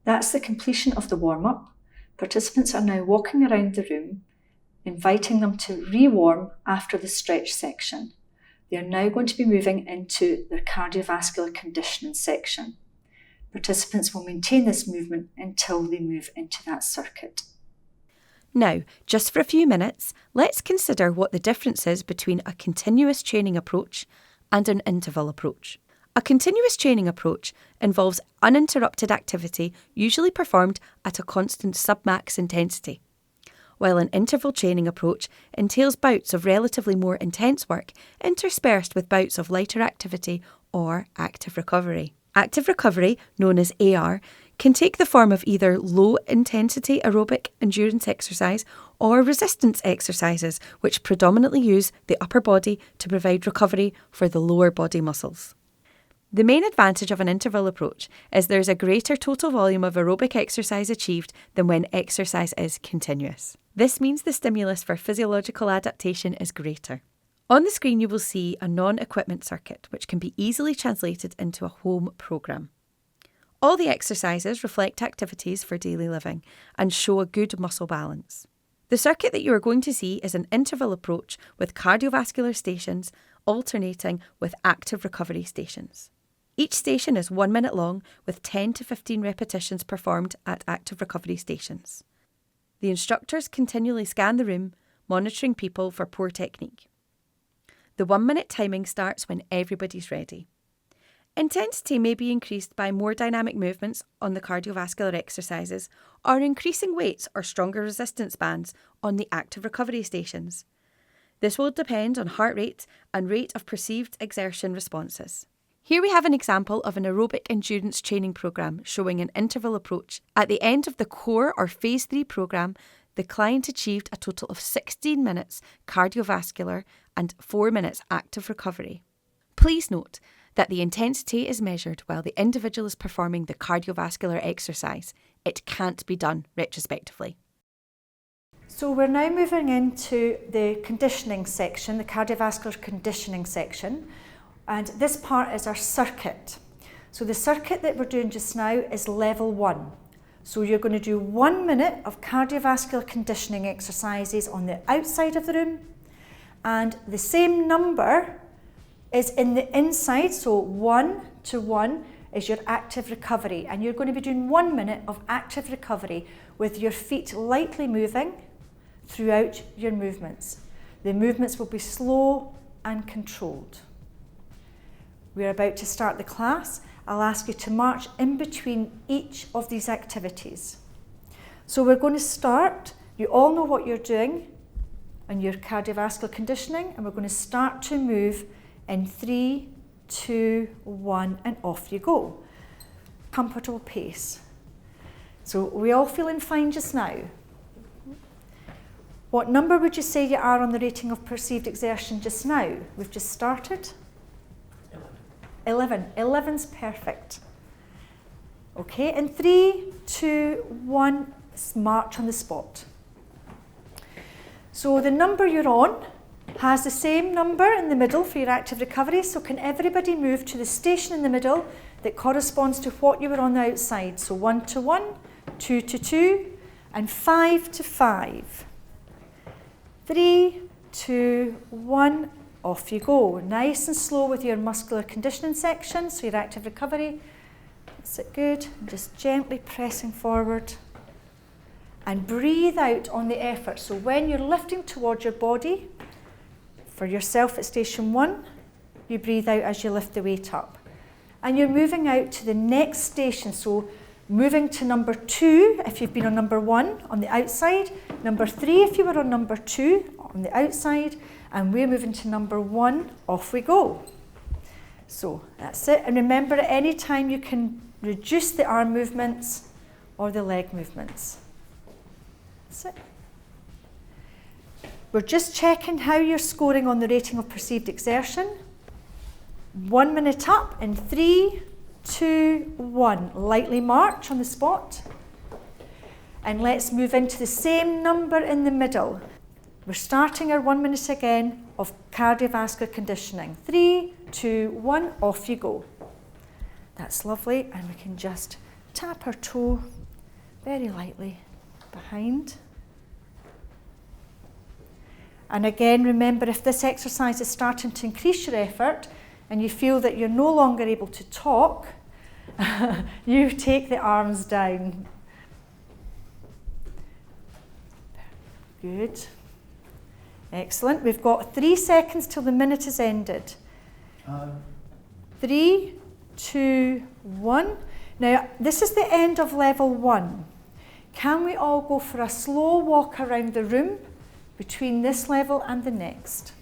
That's the completion of the warm-up. Participants are now walking around the room, inviting them to re-warm after the stretch section. They are now going to be moving into their cardiovascular conditioning section. Participants will maintain this movement until they move into that circuit. Now, just for a few minutes, let's consider what the difference is between a continuous training approach and an interval approach. A continuous training approach involves uninterrupted activity, usually performed at a constant sub-max intensity, while an interval training approach entails bouts of relatively more intense work interspersed with bouts of lighter activity or active recovery. Active recovery, known as AR, can take the form of either low-intensity aerobic endurance exercise or resistance exercises, which predominantly use the upper body to provide recovery for the lower body muscles. The main advantage of an interval approach is there's a greater total volume of aerobic exercise achieved than when exercise is continuous. This means the stimulus for physiological adaptation is greater. On the screen you will see a non-equipment circuit, which can be easily translated into a home programme. All the exercises reflect activities for daily living and show a good muscle balance. The circuit that you are going to see is an interval approach with cardiovascular stations alternating with active recovery stations. Each station is 1 minute long with 10 to 15 repetitions performed at active recovery stations. The instructors continually scan the room, monitoring people for poor technique. The 1 minute timing starts when everybody's ready. Intensity may be increased by more dynamic movements on the cardiovascular exercises or increasing weights or stronger resistance bands on the active recovery stations. This will depend on heart rate and rate of perceived exertion responses. Here we have an example of an aerobic endurance training programme showing an interval approach. At the end of the core or phase 3 programme, the client achieved a total of 16 minutes cardiovascular and 4 minutes active recovery. Please note that the intensity is measured while the individual is performing the cardiovascular exercise. It can't be done retrospectively. So we're now moving into the conditioning section, the cardiovascular conditioning section, and this part is our circuit. So the circuit that we're doing just now is level 1. So you're going to do 1 minute of cardiovascular conditioning exercises on the outside of the room, and the same number is in the inside, so 1 to 1 is your active recovery, and you're going to be doing 1 minute of active recovery with your feet lightly moving throughout your movements. The movements will be slow and controlled. We're about to start the class. I'll ask you to march in between each of these activities. So we're going to start, you all know what you're doing on your cardiovascular conditioning, and we're going to start to move in 3, 2, 1, and off you go. Comfortable pace. So we all feeling fine just now? What number would you say you are on the rating of perceived exertion just now? We've just started. 11. 11's perfect. Okay, in 3, 2, 1, march on the spot. So the number you're on has the same number in the middle for your active recovery, so can everybody move to the station in the middle that corresponds to what you were on the outside? So 1 to 1, 2 to 2, and 5 to 5. 3, 2, 1, off you go. Nice and slow with your muscular conditioning section, so your active recovery. That's it, good. Just gently pressing forward. And breathe out on the effort. So when you're lifting towards your body, for yourself at station 1, you breathe out as you lift the weight up. And you're moving out to the next station, so moving to number 2 if you've been on number 1 on the outside, number 3 if you were on number 2 on the outside, and we're moving to number 1, off we go. So that's it, and remember at any time you can reduce the arm movements or the leg movements. That's it. We're just checking how you're scoring on the rating of perceived exertion. 1 minute up in 3, 2, 1. Lightly march on the spot. And let's move into the same number in the middle. We're starting our 1 minute again of cardiovascular conditioning. 3, 2, 1, off you go. That's lovely, and we can just tap our toe very lightly behind. And again, remember, if this exercise is starting to increase your effort and you feel that you're no longer able to talk, you take the arms down. Good. Excellent. We've got 3 seconds till the minute is ended. 3, 2, 1. Now, this is the end of level 1. Can we all go for a slow walk around the room between this level and the next?